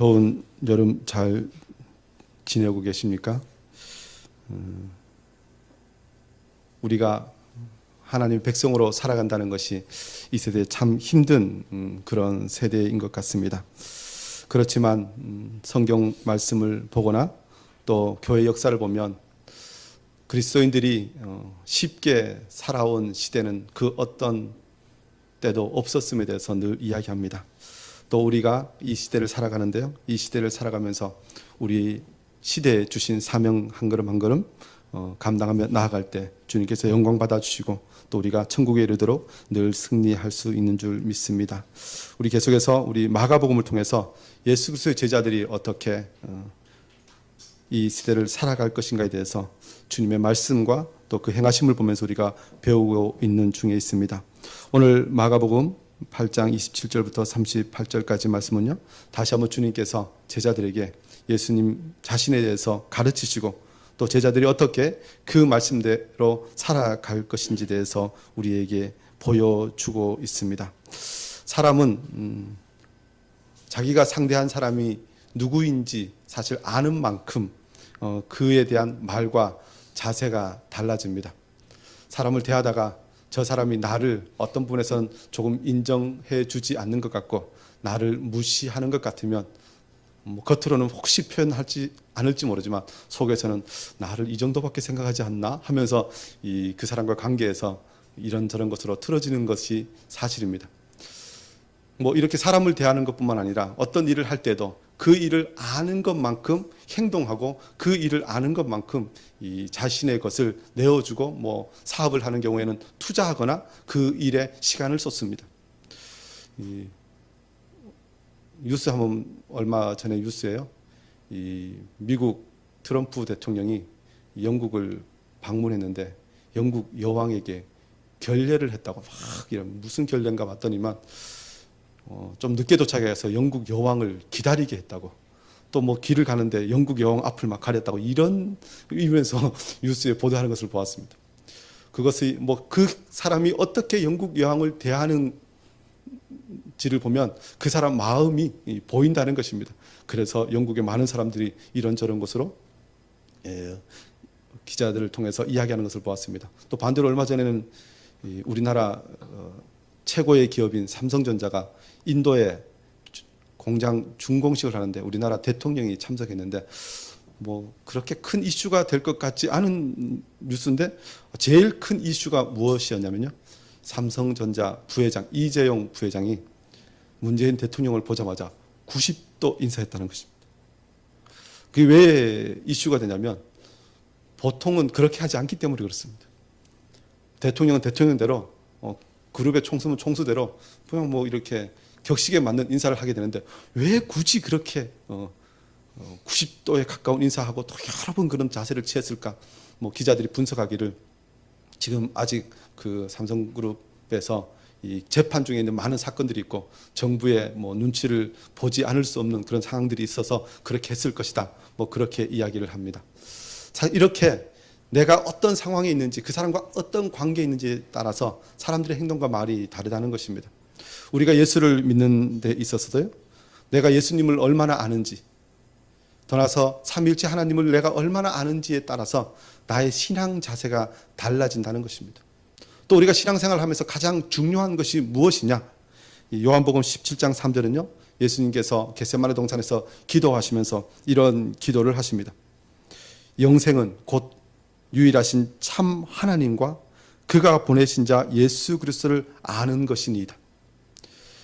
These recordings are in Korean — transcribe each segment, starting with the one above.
더운 여름 잘 지내고 계십니까? 우리가 하나님의 백성으로 살아간다는 것이 이 세대에 참 힘든 그런 세대인 것 같습니다. 그렇지만 성경 말씀을 보거나 또 교회 역사를 보면 그리스도인들이 쉽게 살아온 시대는 그 어떤 때도 없었음에 대해서 늘 이야기합니다. 또 우리가 이 시대를 살아가는데요, 이 시대를 살아가면서 우리 시대에 주신 사명 한 걸음 한 걸음 감당하며 나아갈 때 주님께서 영광 받아주시고 또 우리가 천국에 이르도록 늘 승리할 수 있는 줄 믿습니다. 우리 계속해서 우리 마가복음을 통해서 예수 그리스도의 제자들이 어떻게 이 시대를 살아갈 것인가에 대해서 주님의 말씀과 또 그 행하심을 보면서 우리가 배우고 있는 중에 있습니다. 오늘 마가복음 8장 27절부터 38절까지 말씀은요, 다시 한번 주님께서 제자들에게 예수님 자신에 대해서 가르치시고 또 제자들이 어떻게 그 말씀대로 살아갈 것인지에 대해서 우리에게 보여주고 있습니다. 사람은 자기가 상대한 사람이 누구인지 사실 아는 만큼 그에 대한 말과 자세가 달라집니다. 사람을 대하다가 저 사람이 나를 어떤 부분에서는 조금 인정해 주지 않는 것 같고 나를 무시하는 것 같으면 겉으로는 혹시 표현하지 않을지 모르지만 속에서는 나를 이 정도밖에 생각하지 않나 하면서 그 사람과 관계에서 이런저런 것으로 틀어지는 것이 사실입니다. 이렇게 사람을 대하는 것뿐만 아니라 어떤 일을 할 때도 그 일을 아는 것만큼 행동하고 그 일을 아는 것만큼 이 자신의 것을 내어주고 사업을 하는 경우에는 투자하거나 그 일에 시간을 쏟습니다. 뉴스 한번 얼마 전에 뉴스예요. 미국 트럼프 대통령이 영국을 방문했는데 영국 여왕에게 결례를 했다고 이런 무슨 결례인가 봤더니만 좀 늦게 도착해서 영국 여왕을 기다리게 했다고, 또 길을 가는데 영국 여왕 앞을 막 가렸다고 이런 의미에서 뉴스에 보도하는 것을 보았습니다. 그것이 그 사람이 어떻게 영국 여왕을 대하는지를 보면 그 사람 마음이 보인다는 것입니다. 그래서 영국의 많은 사람들이 이런저런 것으로 기자들을 통해서 이야기하는 것을 보았습니다. 또 반대로 얼마 전에는 우리나라 최고의 기업인 삼성전자가 인도에 공장 준공식을 하는데 우리나라 대통령이 참석했는데 그렇게 큰 이슈가 될 것 같지 않은 뉴스인데 제일 큰 이슈가 무엇이었냐면요, 삼성전자 부회장 이재용 부회장이 문재인 대통령을 보자마자 90도 인사했다는 것입니다. 그게 왜 이슈가 되냐면 보통은 그렇게 하지 않기 때문에 그렇습니다. 대통령은 대통령대로 그룹의 총수는 총수대로 그냥 이렇게 격식에 맞는 인사를 하게 되는데 왜 굳이 그렇게 90도에 가까운 인사하고 또 여러 번 그런 자세를 취했을까? 기자들이 분석하기를 지금 아직 그 삼성그룹에서 이 재판 중에 있는 많은 사건들이 있고 정부의 눈치를 보지 않을 수 없는 그런 상황들이 있어서 그렇게 했을 것이다. 그렇게 이야기를 합니다. 이렇게 내가 어떤 상황에 있는지 그 사람과 어떤 관계에 있는지에 따라서 사람들의 행동과 말이 다르다는 것입니다. 우리가 예수를 믿는 데 있어서도요, 내가 예수님을 얼마나 아는지, 더 나아가서 삼위일체 하나님을 내가 얼마나 아는지에 따라서 나의 신앙 자세가 달라진다는 것입니다. 또 우리가 신앙생활을 하면서 가장 중요한 것이 무엇이냐? 요한복음 17장 3절은요, 예수님께서 겟세마네 동산에서 기도하시면서 이런 기도를 하십니다. 영생은 곧 유일하신 참 하나님과 그가 보내신 자 예수 그리스도를 아는 것이니이다.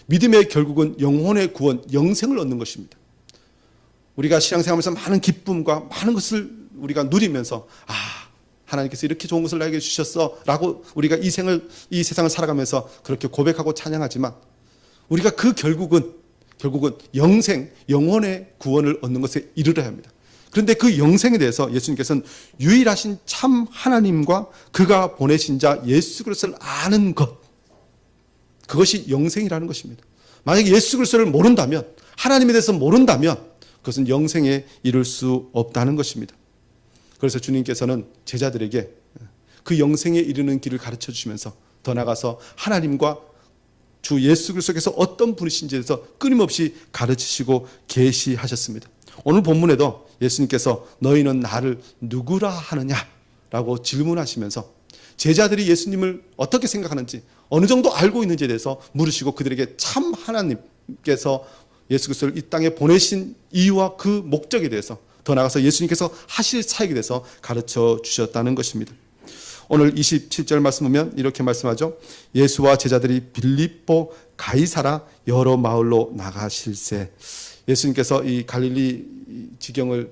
믿음의 결국은 영혼의 구원, 영생을 얻는 것입니다. 우리가 신앙생활하면서 많은 기쁨과 많은 것을 우리가 누리면서 하나님께서 이렇게 좋은 것을 나에게 주셨어 라고 우리가 이 세상을 살아가면서 그렇게 고백하고 찬양하지만 우리가 그 결국은 영생, 영혼의 구원을 얻는 것에 이르러야 합니다. 그런데 그 영생에 대해서 예수님께서는 유일하신 참 하나님과 그가 보내신 자 예수 그리스도를 아는 것, 그것이 영생이라는 것입니다. 만약에 예수 그리스도를 모른다면, 하나님에 대해서 모른다면 그것은 영생에 이를 수 없다는 것입니다. 그래서 주님께서는 제자들에게 그 영생에 이르는 길을 가르쳐 주시면서 더 나아가서 하나님과 주 예수 그리스도께서 어떤 분이신지에 대해서 끊임없이 가르치시고 계시하셨습니다. 오늘 본문에도 예수님께서 너희는 나를 누구라 하느냐라고 질문하시면서 제자들이 예수님을 어떻게 생각하는지 어느 정도 알고 있는지에 대해서 물으시고 그들에게 참 하나님께서 예수 그리스도를 이 땅에 보내신 이유와 그 목적에 대해서 더 나아가서 예수님께서 하실 사역에 대해서 가르쳐 주셨다는 것입니다. 오늘 27절 말씀 보면 이렇게 말씀하죠. 예수와 제자들이 빌립보 가이사라 여러 마을로 나가실세. 예수님께서 이 갈릴리 지경을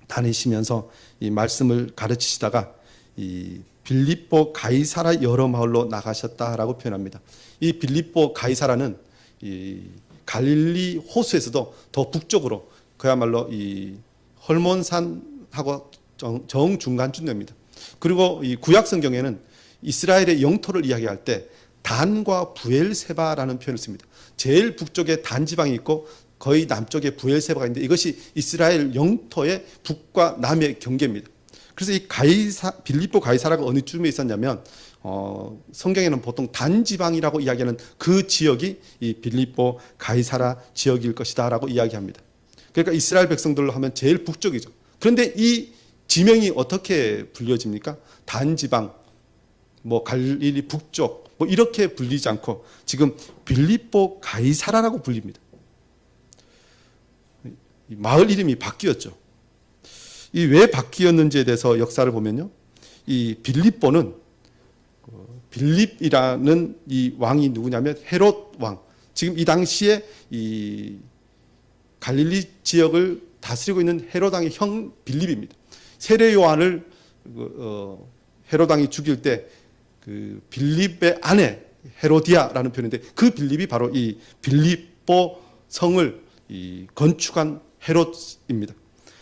다니시면서 이 말씀을 가르치시다가 이 빌립보 가이사라 여러 마을로 나가셨다라고 표현합니다. 이 빌립보 가이사라는 이 갈릴리 호수에서도 더 북쪽으로 그야말로 이 헐몬산하고 정중간쯤 됩니다. 그리고 이 구약 성경에는 이스라엘의 영토를 이야기할 때 단과 부엘세바라는 표현을 씁니다. 제일 북쪽에 단 지방이 있고 거의 남쪽에 부엘세바가 있는데 이것이 이스라엘 영토의 북과 남의 경계입니다. 그래서 이 빌립보 가이사라가 어느 쯤에 있었냐면 성경에는 보통 단 지방이라고 이야기하는 그 지역이 이 빌립보 가이사라 지역일 것이다라고 이야기합니다. 그러니까 이스라엘 백성들로 하면 제일 북쪽이죠. 그런데 이 지명이 어떻게 불려집니까? 단지방, 갈릴리 북쪽, 이렇게 불리지 않고 지금 빌립보 가이사라라고 불립니다. 마을 이름이 바뀌었죠. 이 왜 바뀌었는지에 대해서 역사를 보면요. 이 빌립보는 빌립이라는 이 왕이 누구냐면 헤롯 왕. 지금 이 당시에 이 갈릴리 지역을 다스리고 있는 헤롯 왕의 형 빌립입니다. 세례 요한을 헤롯 왕이 죽일 때 그 빌립의 아내 헤로디아라는 표현인데 그 빌립이 바로 이 빌립보 성을 이 건축한 헤롯입니다.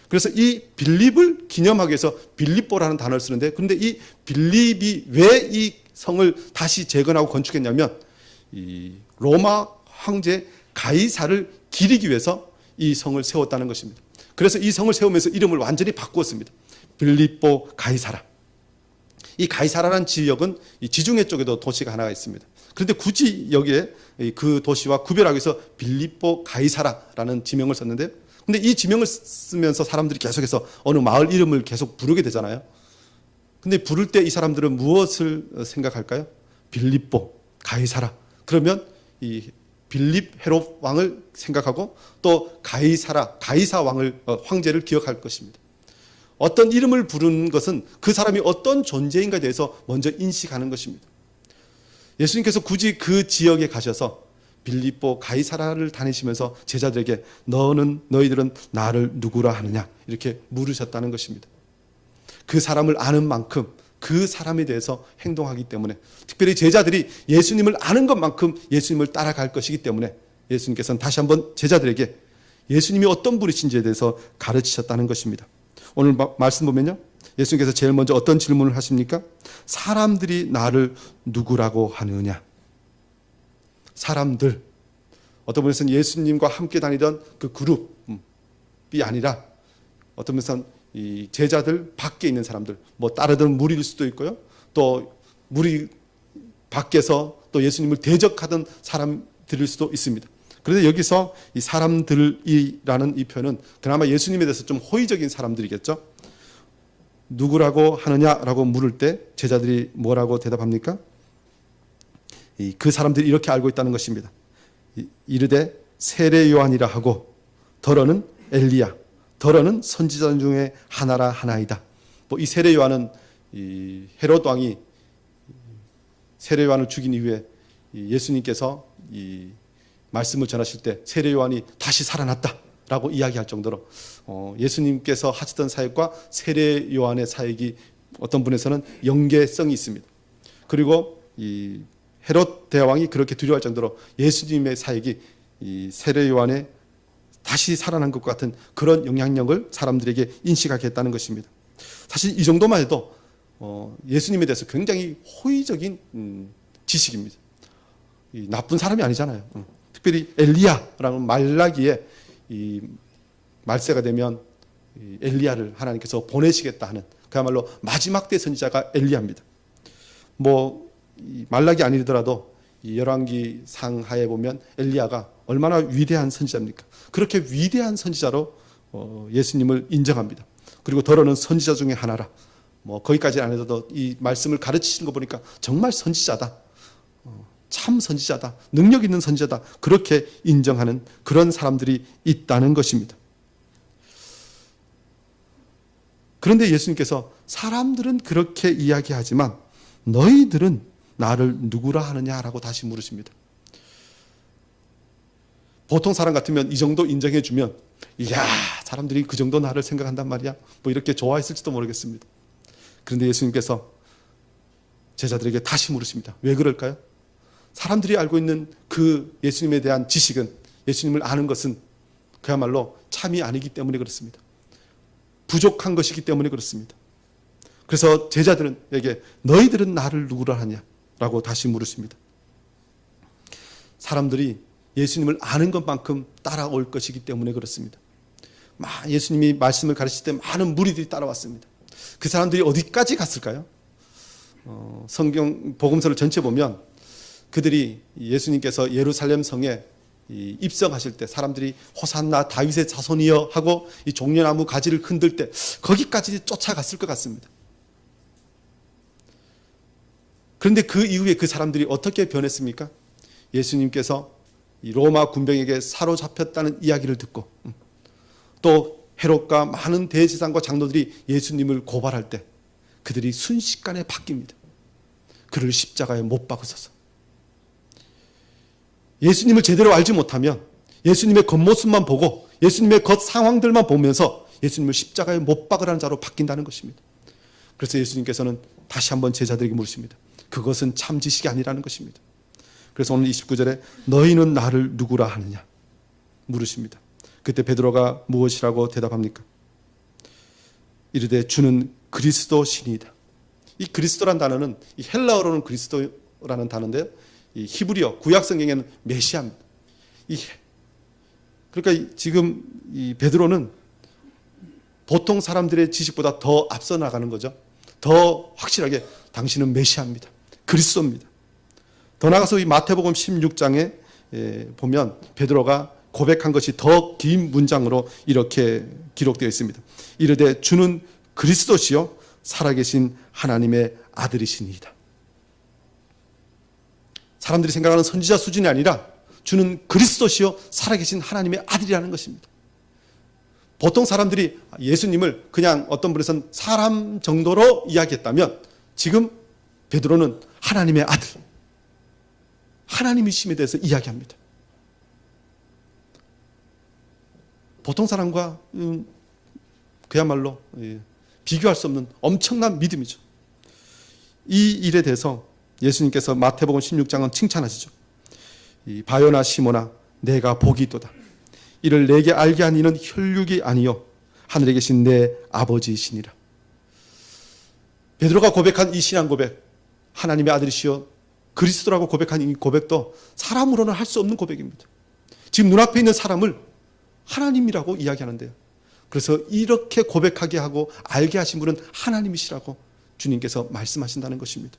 그래서 이 빌립을 기념하기 위해서 빌립보라는 단어를 쓰는데 그런데 이 빌립이 왜 이 성을 다시 재건하고 건축했냐면 이 로마 황제 가이사를 기리기 위해서 이 성을 세웠다는 것입니다. 그래서 이 성을 세우면서 이름을 완전히 바꾸었습니다. 빌립보 가이사라. 이 가이사라라는 지역은 이 지중해 쪽에도 도시가 하나가 있습니다. 그런데 굳이 여기에 그 도시와 구별하기 위해서 빌립보 가이사라라는 지명을 썼는데요. 근데 이 지명을 쓰면서 사람들이 계속해서 어느 마을 이름을 계속 부르게 되잖아요. 근데 부를 때 이 사람들은 무엇을 생각할까요? 빌립보, 가이사라. 그러면 이 빌립 헤롯 왕을 생각하고 또 가이사 왕을 황제를 기억할 것입니다. 어떤 이름을 부르는 것은 그 사람이 어떤 존재인가에 대해서 먼저 인식하는 것입니다. 예수님께서 굳이 그 지역에 가셔서 빌립보 가이사라를 다니시면서 제자들에게 너희들은 나를 누구라 하느냐 이렇게 물으셨다는 것입니다. 그 사람을 아는 만큼 그 사람에 대해서 행동하기 때문에 특별히 제자들이 예수님을 아는 것만큼 예수님을 따라갈 것이기 때문에 예수님께서는 다시 한번 제자들에게 예수님이 어떤 분이신지에 대해서 가르치셨다는 것입니다. 오늘 말씀 보면요. 예수님께서 제일 먼저 어떤 질문을 하십니까? 사람들이 나를 누구라고 하느냐. 사람들. 어떤 분에서는 예수님과 함께 다니던 그 그룹이 아니라 어떤 분에서는 이 제자들 밖에 있는 사람들, 따르던 무리일 수도 있고요. 또 무리 밖에서 또 예수님을 대적하던 사람들일 수도 있습니다. 그런데 여기서 이 사람들이라는 이 표현은 그나마 예수님에 대해서 좀 호의적인 사람들이겠죠. 누구라고 하느냐라고 물을 때 제자들이 뭐라고 대답합니까? 그 사람들이 이렇게 알고 있다는 것입니다. 이르되 세례 요한이라 하고 더러는 엘리야, 더러는 선지자 중에 하나라 하나이다. 이 세례 요한은 이 헤롯 왕이 세례 요한을 죽인 이후에 예수님께서 이 말씀을 전하실 때 세례 요한이 다시 살아났다라고 이야기할 정도로 예수님께서 하시던 사역과 세례 요한의 사역이 어떤 분에서는 연계성이 있습니다. 그리고 이 헤롯 대왕이 그렇게 두려워할 정도로 예수님의 사역이 이 세례 요한의 다시 살아난 것 같은 그런 영향력을 사람들에게 인식하게 했다는 것입니다. 사실 이 정도만 해도 예수님에 대해서 굉장히 호의적인 지식입니다. 나쁜 사람이 아니잖아요. 특별히 엘리야라는 말라기에 이 말세가 되면 엘리야를 하나님께서 보내시겠다 하는 그야말로 마지막 때 선지자가 엘리야입니다. 말라기 아니더라도 이 열왕기 상하에 보면 엘리야가 얼마나 위대한 선지자입니까? 그렇게 위대한 선지자로 예수님을 인정합니다. 그리고 더러는 선지자 중에 하나라. 거기까지 안 해도 이 말씀을 가르치시는 거 보니까 정말 선지자다. 참 선지자다. 능력 있는 선지자다. 그렇게 인정하는 그런 사람들이 있다는 것입니다. 그런데 예수님께서 사람들은 그렇게 이야기하지만 너희들은 나를 누구라 하느냐라고 다시 물으십니다. 보통 사람 같으면 이 정도 인정해 주면 이야, 사람들이 그 정도 나를 생각한단 말이야, 이렇게 좋아했을지도 모르겠습니다. 그런데 예수님께서 제자들에게 다시 물으십니다. 왜 그럴까요? 사람들이 알고 있는 그 예수님에 대한 지식은, 예수님을 아는 것은 그야말로 참이 아니기 때문에 그렇습니다. 부족한 것이기 때문에 그렇습니다. 그래서 제자들에게 너희들은 나를 누구라 하냐 라고 다시 물으십니다. 사람들이 예수님을 아는 것만큼 따라올 것이기 때문에 그렇습니다. 예수님이 말씀을 가르칠 때 많은 무리들이 따라왔습니다. 그 사람들이 어디까지 갔을까요? 성경 복음서를 전체 보면 그들이 예수님께서 예루살렘 성에 입성하실 때 사람들이 호산나 다윗의 자손이여 하고 이 종려나무 가지를 흔들 때 거기까지 쫓아갔을 것 같습니다. 그런데 그 이후에 그 사람들이 어떻게 변했습니까? 예수님께서 이 로마 군병에게 사로잡혔다는 이야기를 듣고 또 헤롯과 많은 대제사장과 장로들이 예수님을 고발할 때 그들이 순식간에 바뀝니다. 그를 십자가에 못 박으소서. 예수님을 제대로 알지 못하면 예수님의 겉모습만 보고 예수님의 겉 상황들만 보면서 예수님을 십자가에 못 박으라는 자로 바뀐다는 것입니다. 그래서 예수님께서는 다시 한번 제자들에게 물으십니다. 그것은 참 지식이 아니라는 것입니다. 그래서 오늘 29절에 너희는 나를 누구라 하느냐 물으십니다. 그때 베드로가 무엇이라고 대답합니까? 이르되 주는 그리스도시니이다. 이 그리스도란 단어는 이 헬라어로는 그리스도라는 단어인데요, 이 히브리어 구약 성경에는 메시아입니다. 그러니까 지금 이 베드로는 보통 사람들의 지식보다 더 앞서 나가는 거죠. 더 확실하게 당신은 메시아입니다. 그리스도입니다. 더 나가서 이 마태복음 16장에 보면 베드로가 고백한 것이 더 긴 문장으로 이렇게 기록되어 있습니다. 이르되 주는 그리스도시요 살아계신 하나님의 아들이시니이다. 사람들이 생각하는 선지자 수준이 아니라 주는 그리스도시요 살아계신 하나님의 아들이라는 것입니다. 보통 사람들이 예수님을 그냥 어떤 분에서는 사람 정도로 이야기했다면 지금 베드로는 하나님의 아들, 하나님이심에 대해서 이야기합니다. 보통 사람과 그야말로 비교할 수 없는 엄청난 믿음이죠. 이 일에 대해서 예수님께서 마태복음 16장은 칭찬하시죠. 바요나 시모나 내가 복이 있도다. 이를 내게 알게 한 이는 혈육이 아니요 하늘에 계신 내 아버지이시니라. 베드로가 고백한 이 신앙 고백, 하나님의 아들이시여 그리스도라고 고백한 이 고백도 사람으로는 할 수 없는 고백입니다. 지금 눈앞에 있는 사람을 하나님이라고 이야기하는데요. 그래서 이렇게 고백하게 하고 알게 하신 분은 하나님이시라고 주님께서 말씀하신다는 것입니다.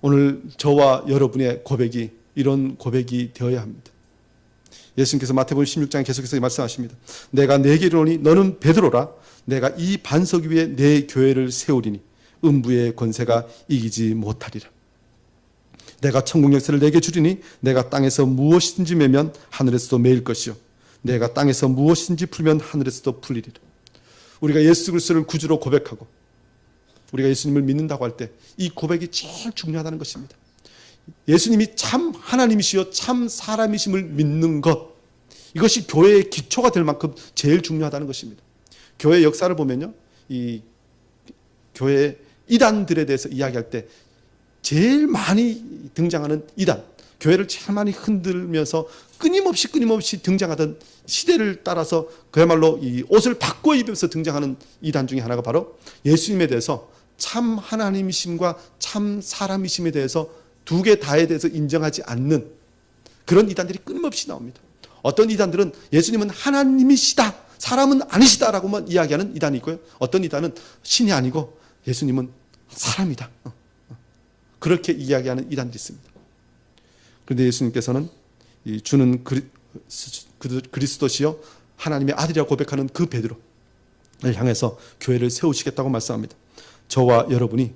오늘 저와 여러분의 고백이 이런 고백이 되어야 합니다. 예수님께서 마태복음 16장에 계속해서 말씀하십니다. 내가 네게 이르노니 너는 베드로라. 내가 이 반석 위에 내 교회를 세우리니 음부의 권세가 이기지 못하리라. 내가 천국 역사를 내게 주리니 내가 땅에서 무엇이든지 매면 하늘에서도 매일 것이요 내가 땅에서 무엇이든지 풀면 하늘에서도 풀리리라. 우리가 예수 그리스도를 구주로 고백하고 우리가 예수님을 믿는다고 할 때 이 고백이 제일 중요하다는 것입니다. 예수님이 참 하나님이시여 참 사람이심을 믿는 것, 이것이 교회의 기초가 될 만큼 제일 중요하다는 것입니다. 교회 역사를 보면요, 이 교회의 이단들에 대해서 이야기할 때 제일 많이 등장하는 이단, 교회를 제일 많이 흔들면서 끊임없이 등장하던 시대를 따라서 그야말로 이 옷을 바꿔 입으면서 등장하는 이단 중에 하나가 바로 예수님에 대해서 참 하나님이심과 참 사람이심에 대해서 두 개 다에 대해서 인정하지 않는 그런 이단들이 끊임없이 나옵니다. 어떤 이단들은 예수님은 하나님이시다, 사람은 아니시다라고만 이야기하는 이단이 있고요. 어떤 이단은 신이 아니고 예수님은 사람이다, 그렇게 이야기하는 이단들이 있습니다. 그런데 예수님께서는 주는 그리스도시요 하나님의 아들이라고 고백하는 그 베드로를 향해서 교회를 세우시겠다고 말씀합니다. 저와 여러분이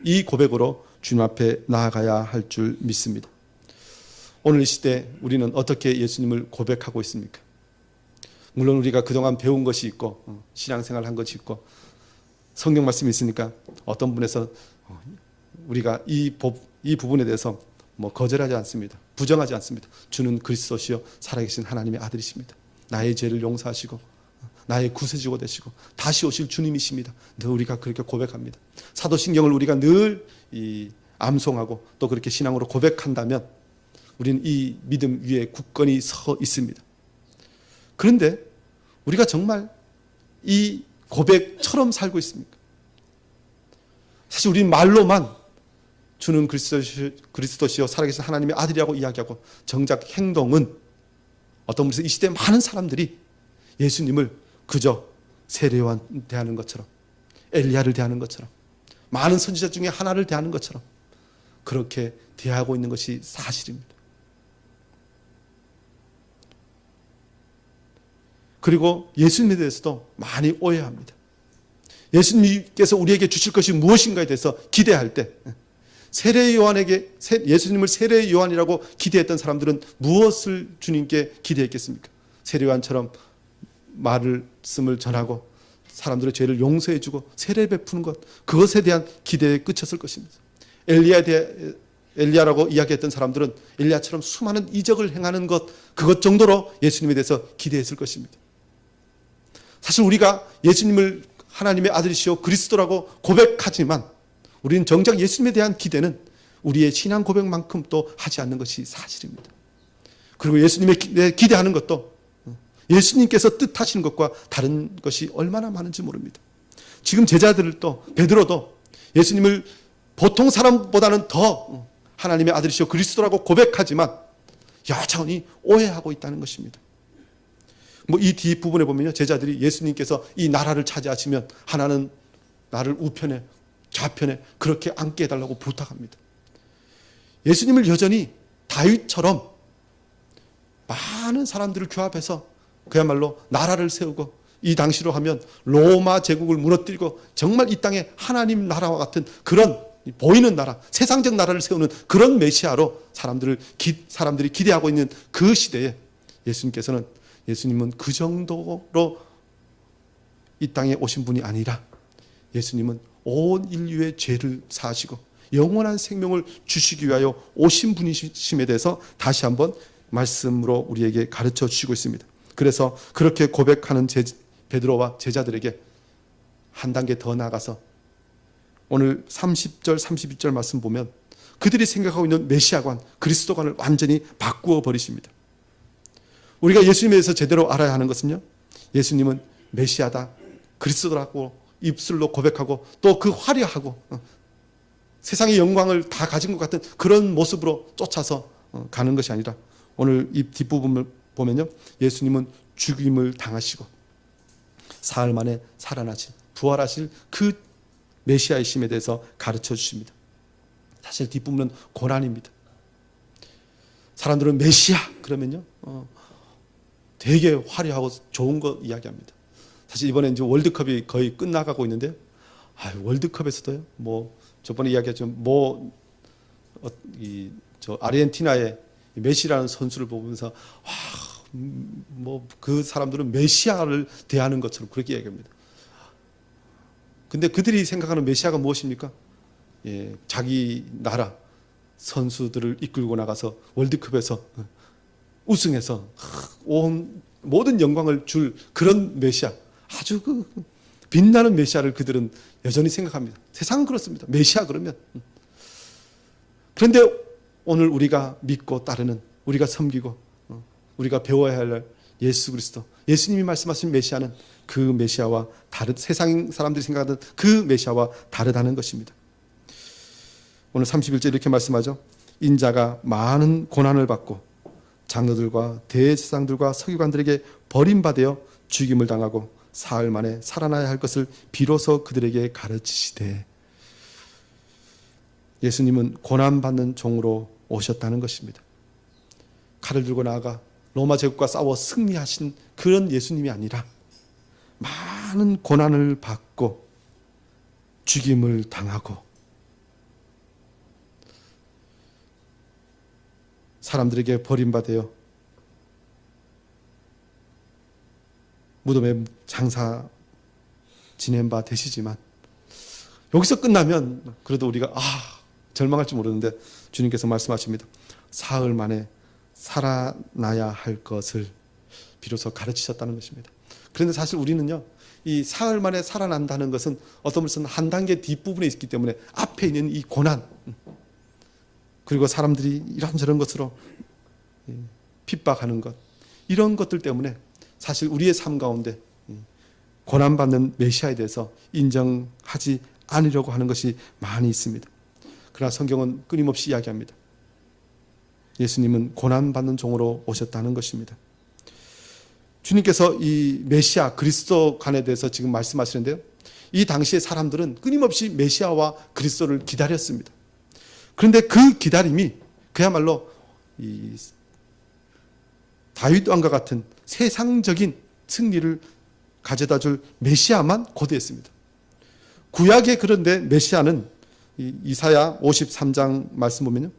이 고백으로 주님 앞에 나아가야 할 줄 믿습니다. 오늘 이 시대 우리는 어떻게 예수님을 고백하고 있습니까? 물론 우리가 그동안 배운 것이 있고 신앙생활 한 것이 있고 성경 말씀이 있으니까 어떤 분에서 우리가 이 부분에 대해서 거절하지 않습니다. 부정하지 않습니다. 주는 그리스도시요 살아계신 하나님의 아들이십니다. 나의 죄를 용서하시고 나의 구세주가 되시고 다시 오실 주님이십니다. 늘 우리가 그렇게 고백합니다. 사도신경을 우리가 늘 암송하고 또 그렇게 신앙으로 고백한다면 우리는 이 믿음 위에 굳건히 서 있습니다. 그런데 우리가 정말 이 고백처럼 살고 있습니까? 사실 우리는 말로만 주는 그리스도시요 살아계신 하나님의 아들이라고 이야기하고 정작 행동은 어떤 분에서 이 시대 많은 사람들이 예수님을 그저 세례요한 대하는 것처럼 엘리야를 대하는 것처럼 많은 선지자 중에 하나를 대하는 것처럼 그렇게 대하고 있는 것이 사실입니다. 그리고 예수님에 대해서도 많이 오해합니다. 예수님께서 우리에게 주실 것이 무엇인가에 대해서 기대할 때 예수님을 세례 요한이라고 기대했던 사람들은 무엇을 주님께 기대했겠습니까? 세례 요한처럼 말씀을 전하고 사람들의 죄를 용서해주고 세례 베푸는 것, 그것에 대한 기대에 그쳤을 것입니다. 엘리야라고 이야기했던 사람들은 엘리야처럼 수많은 이적을 행하는 것, 그것 정도로 예수님에 대해서 기대했을 것입니다. 사실 우리가 예수님을 하나님의 아들이시오 그리스도라고 고백하지만 우리는 정작 예수님에 대한 기대는 우리의 신앙 고백만큼 또 하지 않는 것이 사실입니다. 그리고 예수님에 기대하는 것도 예수님께서 뜻하시는 것과 다른 것이 얼마나 많은지 모릅니다. 지금 제자들도 베드로도 예수님을 보통 사람보다는 더 하나님의 아들이시오 그리스도라고 고백하지만 여전히 오해하고 있다는 것입니다. 이 뒷부분에 보면요, 제자들이 예수님께서 이 나라를 차지하시면 하나는 나를 우편에 좌편에 그렇게 앉게 해달라고 부탁합니다. 예수님을 여전히 다윗처럼 많은 사람들을 규합해서 그야말로 나라를 세우고 이 당시로 하면 로마 제국을 무너뜨리고 정말 이 땅에 하나님 나라와 같은 그런 보이는 나라, 세상적 나라를 세우는 그런 메시아로 사람들이 기대하고 있는 그 시대에 예수님은 그 정도로 이 땅에 오신 분이 아니라 예수님은 온 인류의 죄를 사하시고 영원한 생명을 주시기 위하여 오신 분이심에 대해서 다시 한번 말씀으로 우리에게 가르쳐 주시고 있습니다. 그래서 그렇게 고백하는 베드로와 제자들에게 한 단계 더 나아가서 오늘 30절, 32절 말씀 보면 그들이 생각하고 있는 메시아관, 그리스도관을 완전히 바꾸어 버리십니다. 우리가 예수님에 대해서 제대로 알아야 하는 것은요, 예수님은 메시아다, 그리스도라고 입술로 고백하고 또 그 화려하고 세상의 영광을 다 가진 것 같은 그런 모습으로 쫓아서 가는 것이 아니라 오늘 이 뒷부분을 보면요, 예수님은 죽임을 당하시고 사흘 만에 살아나신 부활하실 그 메시아이심에 대해서 가르쳐 주십니다. 사실 뒷부분은 고난입니다. 사람들은 메시아 그러면요 되게 화려하고 좋은 거 이야기합니다. 사실 이번에 이제 월드컵이 거의 끝나가고 있는데요. 월드컵에서도요. 저번에 이야기했지만 저 아르헨티나의 메시라는 선수를 보면서 그 사람들은 메시아를 대하는 것처럼 그렇게 이야기합니다. 근데 그들이 생각하는 메시아가 무엇입니까? 자기 나라 선수들을 이끌고 나가서 월드컵에서 우승해서 온 모든 영광을 줄 그런 메시아, 아주 빛나는 메시아를 그들은 여전히 생각합니다. 세상은 그렇습니다. 메시아 그러면. 그런데 오늘 우리가 믿고 따르는, 우리가 섬기고 우리가 배워야 할 예수 그리스도, 예수님이 말씀하신 메시아는 그 메시아와 세상 사람들이 생각하는 그 메시아와 다르다는 것입니다. 오늘 31절 이렇게 말씀하죠. 인자가 많은 고난을 받고 장로들과 대제사장들과 서기관들에게 버림받아 죽임을 당하고 사흘 만에 살아나야 할 것을 비로소 그들에게 가르치시되, 예수님은 고난받는 종으로 오셨다는 것입니다. 칼을 들고 나아가 로마 제국과 싸워 승리하신 그런 예수님이 아니라 많은 고난을 받고 죽임을 당하고 사람들에게 버림받아 무덤에 장사 지낸 바 되시지만 여기서 끝나면 그래도 우리가 절망할지 모르는데 주님께서 말씀하십니다. 사흘 만에 살아나야 할 것을 비로소 가르치셨다는 것입니다. 그런데 사실 우리는요, 이 사흘 만에 살아난다는 것은 어떤 것은 한 단계 뒷부분에 있기 때문에 앞에 있는 이 고난, 그리고 사람들이 이런저런 것으로 핍박하는 것, 이런 것들 때문에 사실 우리의 삶 가운데 고난받는 메시아에 대해서 인정하지 않으려고 하는 것이 많이 있습니다. 그러나 성경은 끊임없이 이야기합니다. 예수님은 고난받는 종으로 오셨다는 것입니다. 주님께서 이 메시아 그리스도관에 대해서 지금 말씀하시는데요, 이 당시의 사람들은 끊임없이 메시아와 그리스도를 기다렸습니다. 그런데 그 기다림이 그야말로 이 다윗 왕과 같은 세상적인 승리를 가져다 줄 메시아만 고대했습니다. 구약에 그런데 메시아는 이사야 53장 말씀 보면요,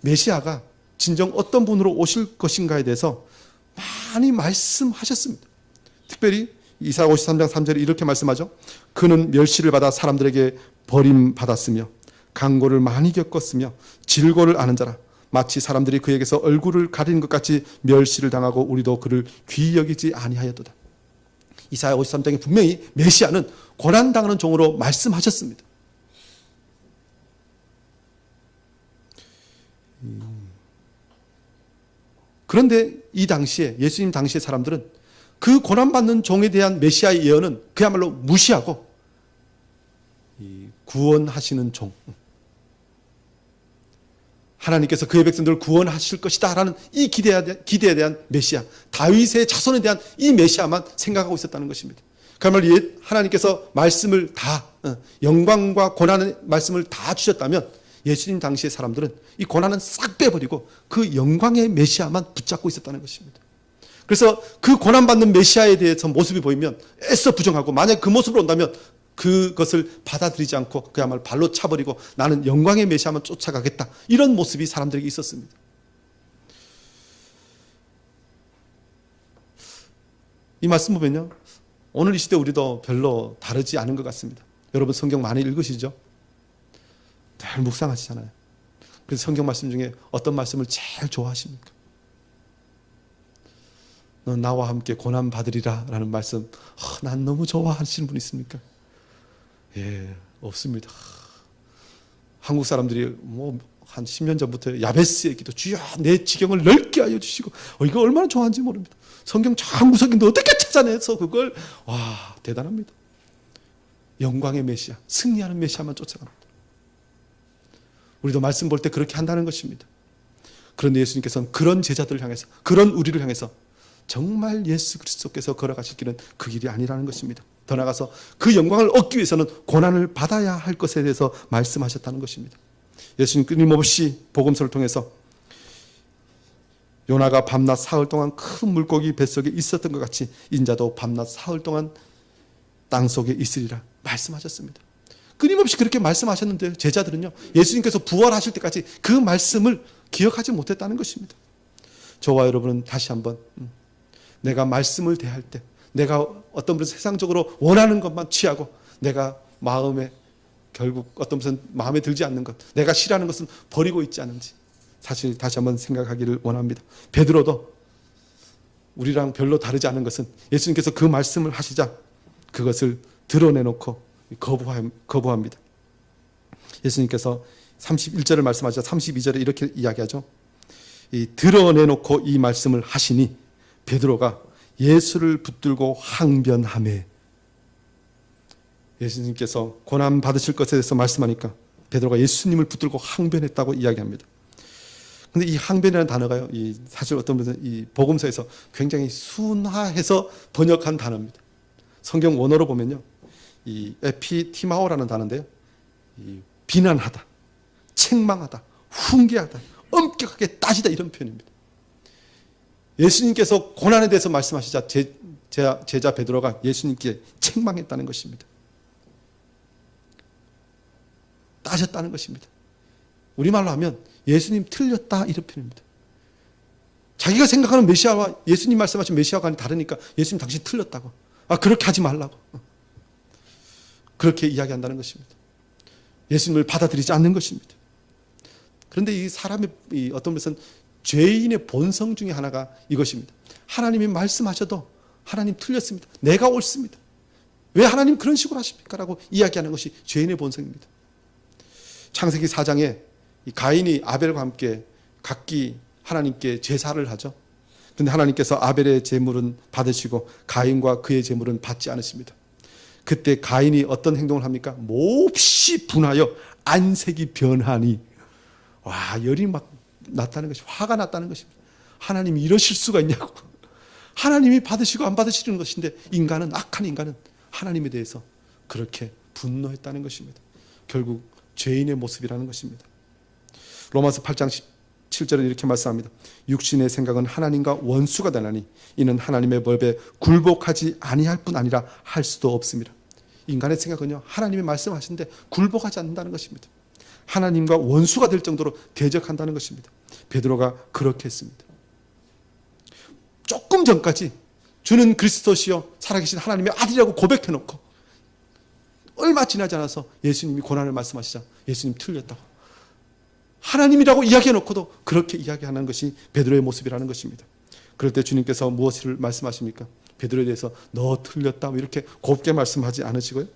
메시아가 진정 어떤 분으로 오실 것인가에 대해서 많이 말씀하셨습니다. 특별히 이사야 53장 3절에 이렇게 말씀하죠. 그는 멸시를 받아 사람들에게 버림받았으며 강고를 많이 겪었으며 질고를 아는 자라. 마치 사람들이 그에게서 얼굴을 가리는 것 같이 멸시를 당하고 우리도 그를 귀히 여기지 아니하였도다. 이사야 53장에 분명히 메시아는 고난당하는 종으로 말씀하셨습니다. 그런데 이 당시에 예수님 당시의 사람들은 그 고난받는 종에 대한 메시아의 예언은 그야말로 무시하고 구원하시는 종, 하나님께서 그의 백성들을 구원하실 것이다 라는 이 기대에 대한 메시아, 다윗의 자손에 대한 이 메시아만 생각하고 있었다는 것입니다. 그야말로 하나님께서 말씀을 다, 영광과 고난의 말씀을 다 주셨다면 예수님 당시의 사람들은 이 고난은 싹 빼버리고 그 영광의 메시아만 붙잡고 있었다는 것입니다. 그래서 그 고난받는 메시아에 대해서 모습이 보이면 애써 부정하고, 만약 그 모습으로 온다면 그것을 받아들이지 않고 그야말로 발로 차버리고 나는 영광의 메시아만 쫓아가겠다, 이런 모습이 사람들에게 있었습니다. 이 말씀 보면요, 오늘 이 시대 우리도 별로 다르지 않은 것 같습니다. 여러분 성경 많이 읽으시죠? 늘 묵상하시잖아요. 그래서 성경 말씀 중에 어떤 말씀을 제일 좋아하십니까? 너 나와 함께 고난 받으리라 라는 말씀, 난 너무 좋아하시는 분 있습니까? 예, 없습니다. 한국 사람들이 한 10년 전부터 야베스의 기도, 주여 내 지경을 넓게 하여 주시고, 이거 얼마나 좋아하는지 모릅니다. 성경 참 구석인데 어떻게 찾아내서 그걸, 와, 대단합니다. 영광의 메시아, 승리하는 메시아만 쫓아갑니다. 우리도 말씀 볼 때 그렇게 한다는 것입니다. 그런데 예수님께서는 그런 제자들을 향해서, 그런 우리를 향해서 정말 예수 그리스도께서 걸어가실 길은 그 길이 아니라는 것입니다. 더 나아가서 그 영광을 얻기 위해서는 고난을 받아야 할 것에 대해서 말씀하셨다는 것입니다. 예수님 끊임없이 복음서를 통해서 요나가 밤낮 사흘 동안 큰 물고기 뱃속에 있었던 것 같이 인자도 밤낮 사흘 동안 땅속에 있으리라 말씀하셨습니다. 끊임없이 그렇게 말씀하셨는데 제자들은요, 예수님께서 부활하실 때까지 그 말씀을 기억하지 못했다는 것입니다. 저와 여러분은 다시 한번 내가 말씀을 대할 때 내가 어떤 분은 세상적으로 원하는 것만 취하고, 내가 마음에 결국 어떤 것은 마음에 들지 않는 것, 내가 싫어하는 것은 버리고 있지 않은지 사실 다시 한번 생각하기를 원합니다. 베드로도 우리랑 별로 다르지 않은 것은 예수님께서 그 말씀을 하시자 그것을 드러내놓고 거부합니다. 예수님께서 31절을 말씀하시자 32절에 이렇게 이야기하죠. 드러내놓고 이 말씀을 하시니 베드로가 예수를 붙들고 항변하매. 예수님께서 고난 받으실 것에 대해서 말씀하니까 베드로가 예수님을 붙들고 항변했다고 이야기합니다. 그런데 이 항변이라는 단어가요, 사실 어떤 분은 이 복음서에서 굉장히 순화해서 번역한 단어입니다. 성경 원어로 보면요, 이 에피티마오라는 단어인데요, 이 비난하다, 책망하다, 훈계하다, 엄격하게 따지다 이런 표현입니다. 예수님께서 고난에 대해서 말씀하시자 제자 베드로가 예수님께 책망했다는 것입니다. 따졌다는 것입니다. 우리말로 하면 예수님 틀렸다 이런 표현입니다. 자기가 생각하는 메시아와 예수님 말씀하신 메시아가 다르니까 예수님 당신 틀렸다고. 그렇게 하지 말라고. 그렇게 이야기한다는 것입니다. 예수님을 받아들이지 않는 것입니다. 그런데 이 사람의 어떤 것은 죄인의 본성 중에 하나가 이것입니다. 하나님이 말씀하셔도 하나님 틀렸습니다. 내가 옳습니다. 왜 하나님 그런 식으로 하십니까? 라고 이야기하는 것이 죄인의 본성입니다. 창세기 4장에 가인이 아벨과 함께 각기 하나님께 제사를 하죠. 그런데 하나님께서 아벨의 제물은 받으시고 가인과 그의 제물은 받지 않으십니다. 그때 가인이 어떤 행동을 합니까? 몹시 분하여 안색이 변하니 열이 막 났다는 것이 화가 났다는 것입니다. 하나님이 이러실 수가 있냐고. 하나님이 받으시고 안 받으시는 것인데 악한 인간은 하나님에 대해서 그렇게 분노했다는 것입니다. 결국 죄인의 모습이라는 것입니다. 로마서 8장 7절은 이렇게 말씀합니다. 육신의 생각은 하나님과 원수가 되나니 이는 하나님의 법에 굴복하지 아니할 뿐 아니라 할 수도 없습니다. 인간의 생각은요, 하나님이 말씀하시는데 굴복하지 않는다는 것입니다. 하나님과 원수가 될 정도로 대적한다는 것입니다. 베드로가 그렇게 했습니다. 조금 전까지 주는 그리스도시요 살아계신 하나님의 아들이라고 고백해놓고 얼마 지나지 않아서 예수님이 고난을 말씀하시자 예수님 틀렸다고 하나님이라고 이야기해놓고도 그렇게 이야기하는 것이 베드로의 모습이라는 것입니다. 그럴 때 주님께서 무엇을 말씀하십니까? 베드로에 대해서 너 틀렸다 이렇게 곱게 말씀하지 않으시고요.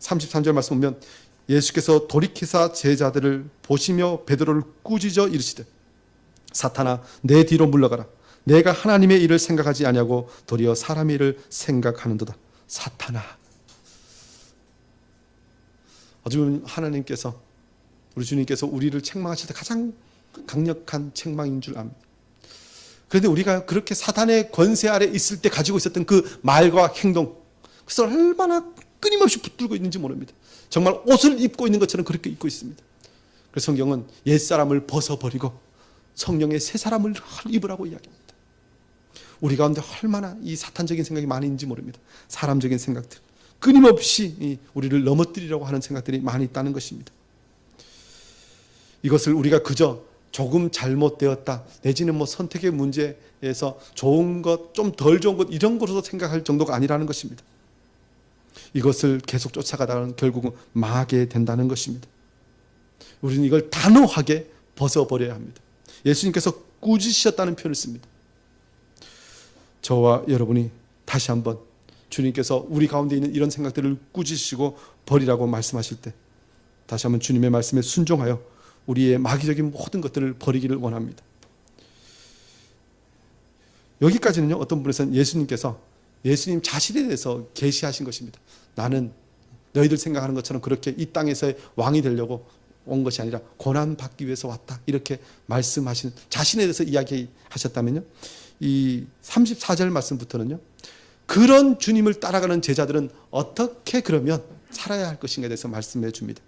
33절 말씀 보면 예수께서 돌이키사 제자들을 보시며 베드로를 꾸짖어 이르시되 사탄아 내 뒤로 물러가라. 내가 하나님의 일을 생각하지 아니하고 도리어 사람의 일을 생각하는도다. 사탄아. 어쩌면 하나님께서 우리 주님께서 우리를 책망하실 때 가장 강력한 책망인 줄 압니다. 그런데 우리가 그렇게 사탄의 권세 아래 있을 때 가지고 있었던 그 말과 행동, 그것을 얼마나 끊임없이 붙들고 있는지 모릅니다. 정말 옷을 입고 있는 것처럼 그렇게 입고 있습니다. 그래서 성경은 옛사람을 벗어버리고 성령의 새 사람을 입으라고 이야기합니다. 우리 가운데 얼마나 이 사탄적인 생각이 많이 있는지 모릅니다. 사람적인 생각들, 끊임없이 우리를 넘어뜨리려고 하는 생각들이 많이 있다는 것입니다. 이것을 우리가 그저 조금 잘못되었다 내지는 선택의 문제에서 좋은 것, 좀 덜 좋은 것 이런 것으로 생각할 정도가 아니라는 것입니다. 이것을 계속 쫓아가다가는 결국은 망하게 된다는 것입니다. 우리는 이걸 단호하게 벗어버려야 합니다. 예수님께서 꾸짖으셨다는 표현을 씁니다. 저와 여러분이 다시 한번 주님께서 우리 가운데 있는 이런 생각들을 꾸짖으시고 버리라고 말씀하실 때 다시 한번 주님의 말씀에 순종하여 우리의 마귀적인 모든 것들을 버리기를 원합니다. 여기까지는요, 어떤 분에서는 예수님께서 예수님 자신에 대해서 계시하신 것입니다. 나는 너희들 생각하는 것처럼 그렇게 이 땅에서의 왕이 되려고 온 것이 아니라 고난받기 위해서 왔다. 이렇게 말씀하신 자신에 대해서 이야기하셨다면요. 이 34절 말씀부터는요. 그런 주님을 따라가는 제자들은 어떻게 그러면 살아야 할 것인가에 대해서 말씀해 줍니다.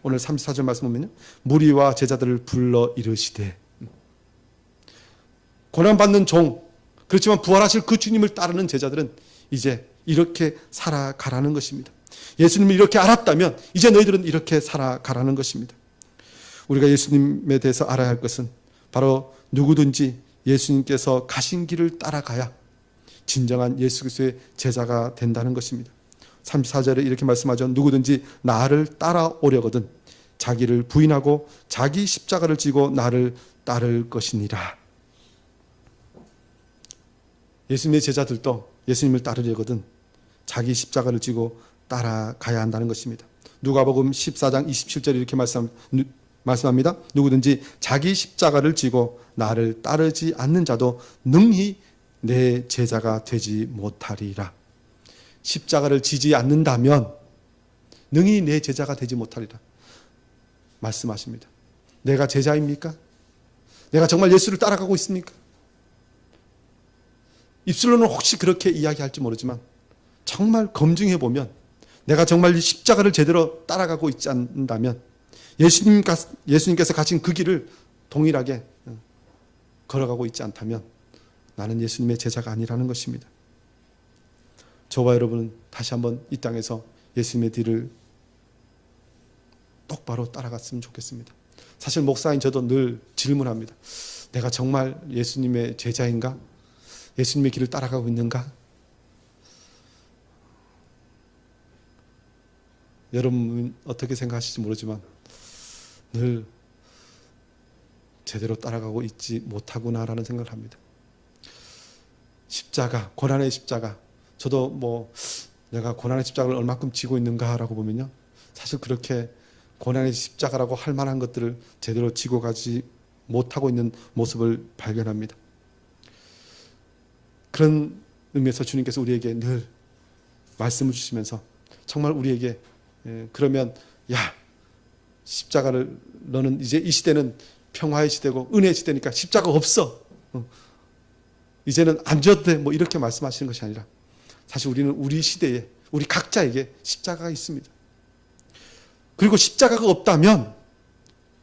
오늘 34절 말씀 보면요. 무리와 제자들을 불러 이르시되 고난받는 종, 그렇지만 부활하실 그 주님을 따르는 제자들은 이제 이렇게 살아가라는 것입니다. 예수님을 이렇게 알았다면 이제 너희들은 이렇게 살아가라는 것입니다. 우리가 예수님에 대해서 알아야 할 것은 바로 누구든지 예수님께서 가신 길을 따라가야 진정한 예수 그리스도의 제자가 된다는 것입니다. 34절에 이렇게 말씀하죠. 누구든지 나를 따라오려거든 자기를 부인하고 자기 십자가를 지고 나를 따를 것이니라. 예수님의 제자들도 예수님을 따르려거든 자기 십자가를 지고 따라가야 한다는 것입니다. 누가복음 14장 27절에 이렇게 말씀합니다. 누구든지 자기 십자가를 지고 나를 따르지 않는 자도 능히 내 제자가 되지 못하리라. 십자가를 지지 않는다면 능히 내 제자가 되지 못하리라 말씀하십니다. 내가 제자입니까? 내가 정말 예수를 따라가고 있습니까? 입술로는 혹시 그렇게 이야기할지 모르지만 정말 검증해 보면 내가 정말 십자가를 제대로 따라가고 있지 않는다면 예수님께서 가신 그 길을 동일하게 걸어가고 있지 않다면 나는 예수님의 제자가 아니라는 것입니다. 저와 여러분은 다시 한번 이 땅에서 예수님의 뒤를 똑바로 따라갔으면 좋겠습니다. 사실 목사인 저도 늘 질문합니다. 내가 정말 예수님의 제자인가? 예수님의 길을 따라가고 있는가? 여러분 어떻게 생각하실지 모르지만 늘 제대로 따라가고 있지 못하구나라는 생각을 합니다. 십자가, 고난의 십자가. 저도 뭐 내가 고난의 십자가를 얼마큼 지고 있는가라고 보면요, 사실 그렇게 고난의 십자가라고 할 만한 것들을 제대로 지고 가지 못하고 있는 모습을 발견합니다. 그런 의미에서 주님께서 우리에게 늘 말씀을 주시면서 정말 우리에게 그러면 야, 십자가를 너는 이제 이 시대는 평화의 시대고 은혜의 시대니까 십자가 없어. 이제는 안 줘도 돼. 뭐 이렇게 말씀하시는 것이 아니라 사실 우리는 우리 시대에 우리 각자에게 십자가가 있습니다. 그리고 십자가가 없다면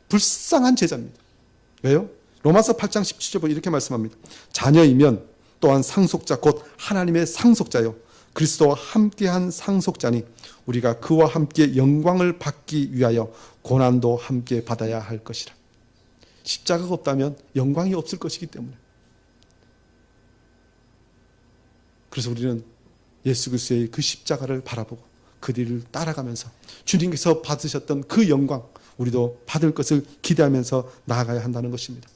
불쌍한 제자입니다. 왜요? 로마서 8장 17절 보면 이렇게 말씀합니다. 자녀이면 또한 상속자 곧 하나님의 상속자요 그리스도와 함께한 상속자니 우리가 그와 함께 영광을 받기 위하여 고난도 함께 받아야 할 것이라. 십자가가 없다면 영광이 없을 것이기 때문에. 그래서 우리는 예수 그리스도의 그 십자가를 바라보고 그 뒤를 따라가면서 주님께서 받으셨던 그 영광 우리도 받을 것을 기대하면서 나아가야 한다는 것입니다.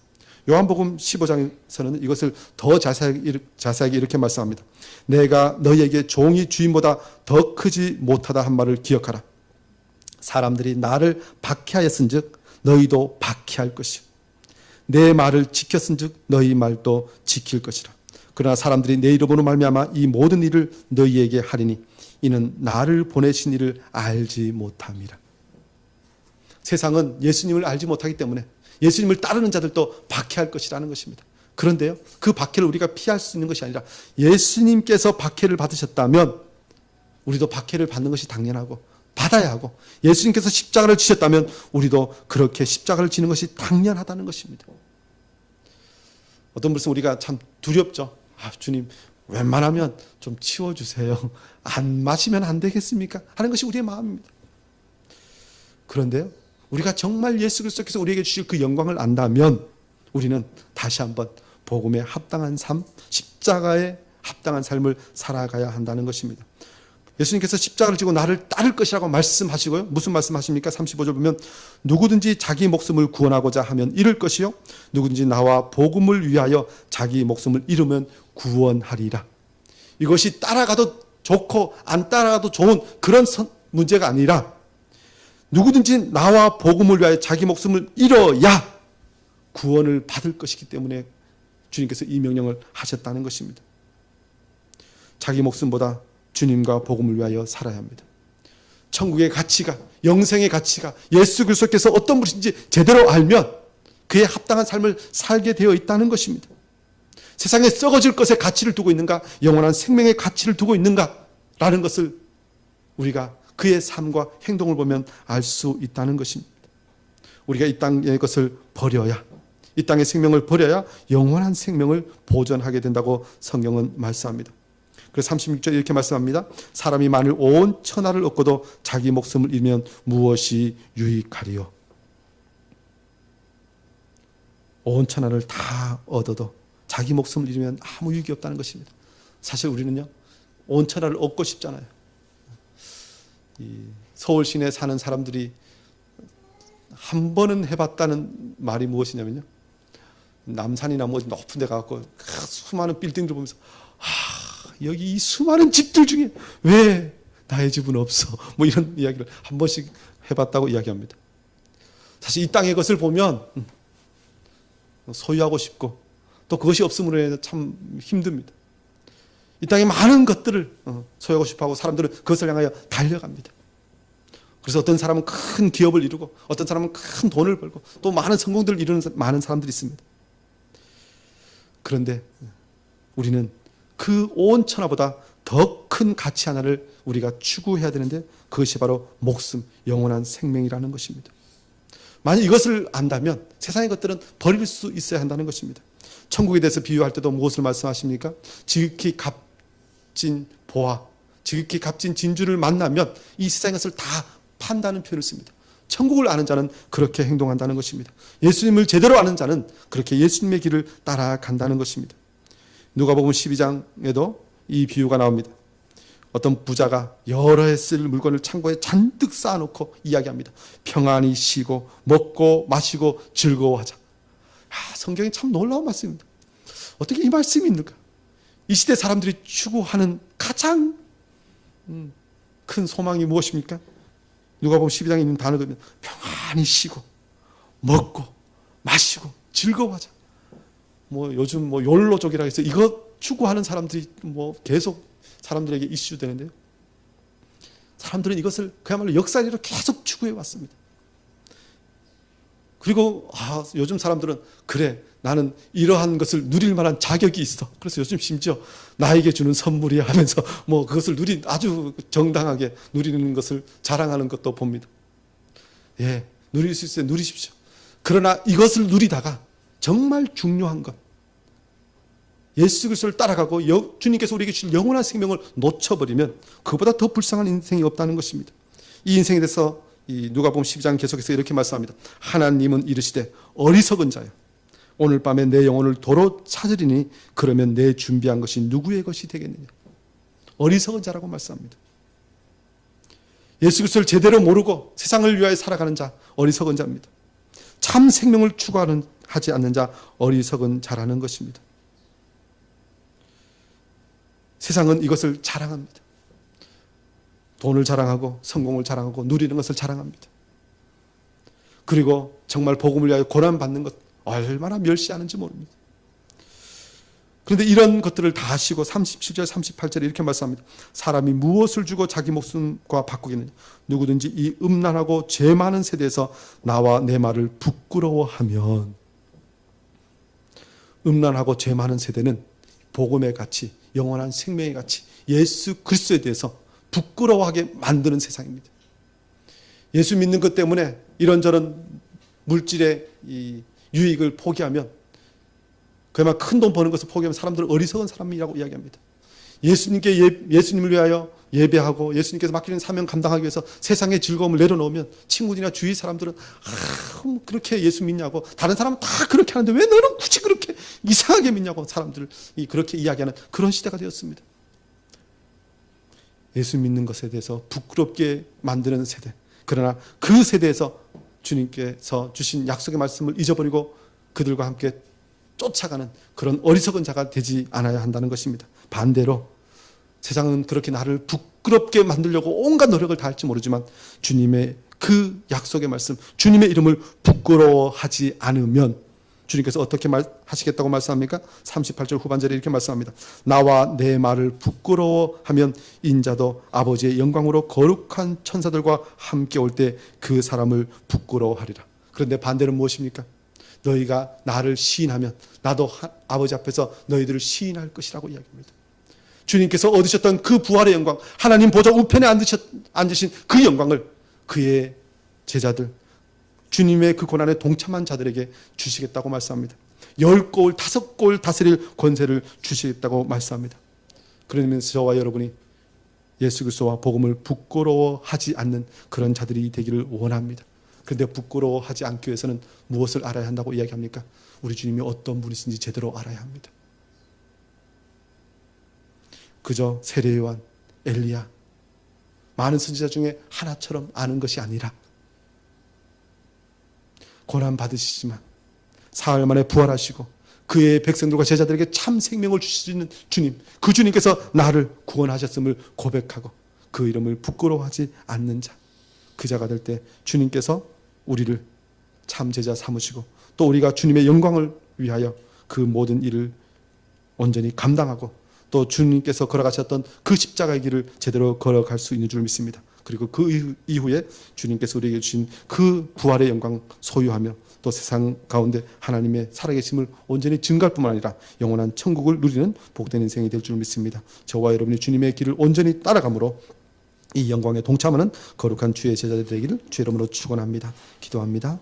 요한복음 15장에서는 이것을 더 자세하게 이렇게 말씀합니다. 내가 너희에게 종이 주인보다 더 크지 못하다 한 말을 기억하라. 사람들이 나를 박해하였은즉 너희도 박해할 것이요 내 말을 지켰은즉 너희 말도 지킬 것이라. 그러나 사람들이 내 이름으로 말미암아 이 모든 일을 너희에게 하리니 이는 나를 보내신 이를 알지 못함이라. 세상은 예수님을 알지 못하기 때문에 예수님을 따르는 자들도 박해할 것이라는 것입니다. 그런데요, 그 박해를 우리가 피할 수 있는 것이 아니라 예수님께서 박해를 받으셨다면 우리도 박해를 받는 것이 당연하고 받아야 하고, 예수님께서 십자가를 지셨다면 우리도 그렇게 십자가를 지는 것이 당연하다는 것입니다. 어떤 분은 우리가 참 두렵죠. 주님 웬만하면 좀 치워주세요. 안 마시면 안 되겠습니까? 하는 것이 우리의 마음입니다. 그런데요, 우리가 정말 예수 그리스도께서 우리에게 주실 그 영광을 안다면 우리는 다시 한번 복음에 합당한 삶, 십자가에 합당한 삶을 살아가야 한다는 것입니다. 예수님께서 십자가를 지고 나를 따를 것이라고 말씀하시고요. 무슨 말씀하십니까? 35절 보면 누구든지 자기 목숨을 구원하고자 하면 잃을 것이요 누구든지 나와 복음을 위하여 자기 목숨을 잃으면 구원하리라. 이것이 따라가도 좋고 안 따라가도 좋은 그런 문제가 아니라 누구든지 나와 복음을 위하여 자기 목숨을 잃어야 구원을 받을 것이기 때문에 주님께서 이 명령을 하셨다는 것입니다. 자기 목숨보다 주님과 복음을 위하여 살아야 합니다. 천국의 가치가, 영생의 가치가 예수 그리스도께서 어떤 분이신지 제대로 알면 그에 합당한 삶을 살게 되어 있다는 것입니다. 세상에 썩어질 것에 가치를 두고 있는가, 영원한 생명의 가치를 두고 있는가 라는 것을 우리가 그의 삶과 행동을 보면 알 수 있다는 것입니다. 우리가 이 땅의 것을 버려야, 이 땅의 생명을 버려야 영원한 생명을 보존하게 된다고 성경은 말씀합니다. 그래서 36절에 이렇게 말씀합니다. 사람이 만일 온 천하를 얻고도 자기 목숨을 잃으면 무엇이 유익하리요? 온 천하를 다 얻어도 자기 목숨을 잃으면 아무 유익이 없다는 것입니다. 사실 우리는요, 온 천하를 얻고 싶잖아요. 이 서울 시내에 사는 사람들이 한 번은 해봤다는 말이 무엇이냐면요, 남산이나 뭐 높은 데 가서 수많은 빌딩들 보면서 여기 이 수많은 집들 중에 왜 나의 집은 없어? 뭐 이런 이야기를 한 번씩 해봤다고 이야기합니다. 사실 이 땅의 것을 보면 소유하고 싶고 또 그것이 없음으로 해서 참 힘듭니다. 이 땅의 많은 것들을 소유하고 싶어하고 사람들은 그것을 향하여 달려갑니다. 그래서 어떤 사람은 큰 기업을 이루고 어떤 사람은 큰 돈을 벌고 또 많은 성공들을 이루는 많은 사람들이 있습니다. 그런데 우리는 그 온 천하보다 더 큰 가치 하나를 우리가 추구해야 되는데 그것이 바로 목숨, 영원한 생명이라는 것입니다. 만약 이것을 안다면 세상의 것들은 버릴 수 있어야 한다는 것입니다. 천국에 대해서 비유할 때도 무엇을 말씀하십니까? 지극히 값진 보화, 지극히 값진 진주를 만나면 이 세상의 것을 다 판다는 표현을 씁니다. 천국을 아는 자는 그렇게 행동한다는 것입니다. 예수님을 제대로 아는 자는 그렇게 예수님의 길을 따라간다는 것입니다. 누가복음 12장에도 이 비유가 나옵니다. 어떤 부자가 여러 해 쓸 물건을 창고에 잔뜩 쌓아놓고 이야기합니다. 평안히 쉬고 먹고 마시고 즐거워하자. 성경이 참 놀라운 말씀입니다. 어떻게 이 말씀이 있는가? 이 시대 사람들이 추구하는 가장 큰 소망이 무엇입니까? 누가복음 12장에 있는 단어가 평안히 쉬고 먹고 마시고 즐거워하자. 요즘 욜로족이라 해서 이거 추구하는 사람들이 계속 사람들에게 이슈되는데요. 사람들은 이것을 그야말로 역사리로 계속 추구해 왔습니다. 그리고 요즘 사람들은 그래, 나는 이러한 것을 누릴 만한 자격이 있어. 그래서 요즘 심지어 나에게 주는 선물이야 하면서 그것을 아주 정당하게 누리는 것을 자랑하는 것도 봅니다. 예, 누릴 수 있어요. 누리십시오. 그러나 이것을 누리다가 정말 중요한 것, 예수 그리스도를 따라가고 주님께서 우리에게 주신 영원한 생명을 놓쳐버리면 그보다 더 불쌍한 인생이 없다는 것입니다. 이 인생에 대해서 이 누가복음 12장 계속해서 이렇게 말씀합니다. 하나님은 이르시되 어리석은 자여, 오늘 밤에 내 영혼을 도로 찾으리니 그러면 내 준비한 것이 누구의 것이 되겠느냐. 어리석은 자라고 말씀합니다. 예수 그리스도를 제대로 모르고 세상을 위하여 살아가는 자, 어리석은 자입니다. 참 생명을 추구하지 않는 자, 어리석은 자라는 것입니다. 세상은 이것을 자랑합니다. 돈을 자랑하고 성공을 자랑하고 누리는 것을 자랑합니다. 그리고 정말 복음을 위하여 고난받는 것 얼마나 멸시하는지 모릅니다. 그런데 이런 것들을 다 하시고 37절 38절에 이렇게 말씀합니다. 사람이 무엇을 주고 자기 목숨과 바꾸겠느냐. 누구든지 이 음란하고 죄 많은 세대에서 나와 내 말을 부끄러워하면, 음란하고 죄 많은 세대는 복음의 가치, 영원한 생명의 가치, 예수 그리스도에 대해서 부끄러워하게 만드는 세상입니다. 예수 믿는 것 때문에 이런저런 물질의 이 유익을 포기하면, 그야말로 큰 돈 버는 것을 포기하면 사람들은 어리석은 사람이라고 이야기합니다. 예수님을 위하여 예배하고 예수님께서 맡기는 사명 감당하기 위해서 세상의 즐거움을 내려놓으면 친구들이나 주위 사람들은 그렇게 예수 믿냐고, 다른 사람은 다 그렇게 하는데 왜 너는 굳이 그렇게 이상하게 믿냐고 사람들을 그렇게 이야기하는 그런 시대가 되었습니다. 예수 믿는 것에 대해서 부끄럽게 만드는 세대. 그러나 그 세대에서 주님께서 주신 약속의 말씀을 잊어버리고 그들과 함께 쫓아가는 그런 어리석은 자가 되지 않아야 한다는 것입니다. 반대로 세상은 그렇게 나를 부끄럽게 만들려고 온갖 노력을 다할지 모르지만 주님의 그 약속의 말씀, 주님의 이름을 부끄러워하지 않으면 주님께서 어떻게 하시겠다고 말씀합니까? 38절 후반절에 이렇게 말씀합니다. 나와 내 말을 부끄러워하면 인자도 아버지의 영광으로 거룩한 천사들과 함께 올 때 그 사람을 부끄러워하리라. 그런데 반대는 무엇입니까? 너희가 나를 시인하면 나도 아버지 앞에서 너희들을 시인할 것이라고 이야기합니다. 주님께서 얻으셨던 그 부활의 영광, 하나님 보좌 우편에 앉으신 그 영광을 그의 제자들, 주님의 그 고난에 동참한 자들에게 주시겠다고 말씀합니다. 10골, 5골 다스릴 권세를 주시겠다고 말씀합니다. 그러면서 저와 여러분이 예수 그리스도와 복음을 부끄러워하지 않는 그런 자들이 되기를 원합니다. 그런데 부끄러워하지 않기 위해서는 무엇을 알아야 한다고 이야기합니까? 우리 주님이 어떤 분이신지 제대로 알아야 합니다. 그저 세례 요한, 엘리야, 많은 선지자 중에 하나처럼 아는 것이 아니라 고난 받으시지만 사흘 만에 부활하시고 그의 백성들과 제자들에게 참 생명을 주시는 주님, 그 주님께서 나를 구원하셨음을 고백하고 그 이름을 부끄러워하지 않는 자, 그 자가 될 때 주님께서 우리를 참 제자 삼으시고 또 우리가 주님의 영광을 위하여 그 모든 일을 온전히 감당하고 또 주님께서 걸어가셨던 그 십자가의 길을 제대로 걸어갈 수 있는 줄 믿습니다. 그리고 그 이후에 주님께서 우리에게 주신 그 부활의 영광 소유하며 또 세상 가운데 하나님의 살아계심을 온전히 증거할 뿐만 아니라 영원한 천국을 누리는 복된 인생이 될 줄 믿습니다. 저와 여러분이 주님의 길을 온전히 따라감으로 이 영광에 동참하는 거룩한 주의 제자들 되기를 주의 이름으로 축원합니다. 기도합니다.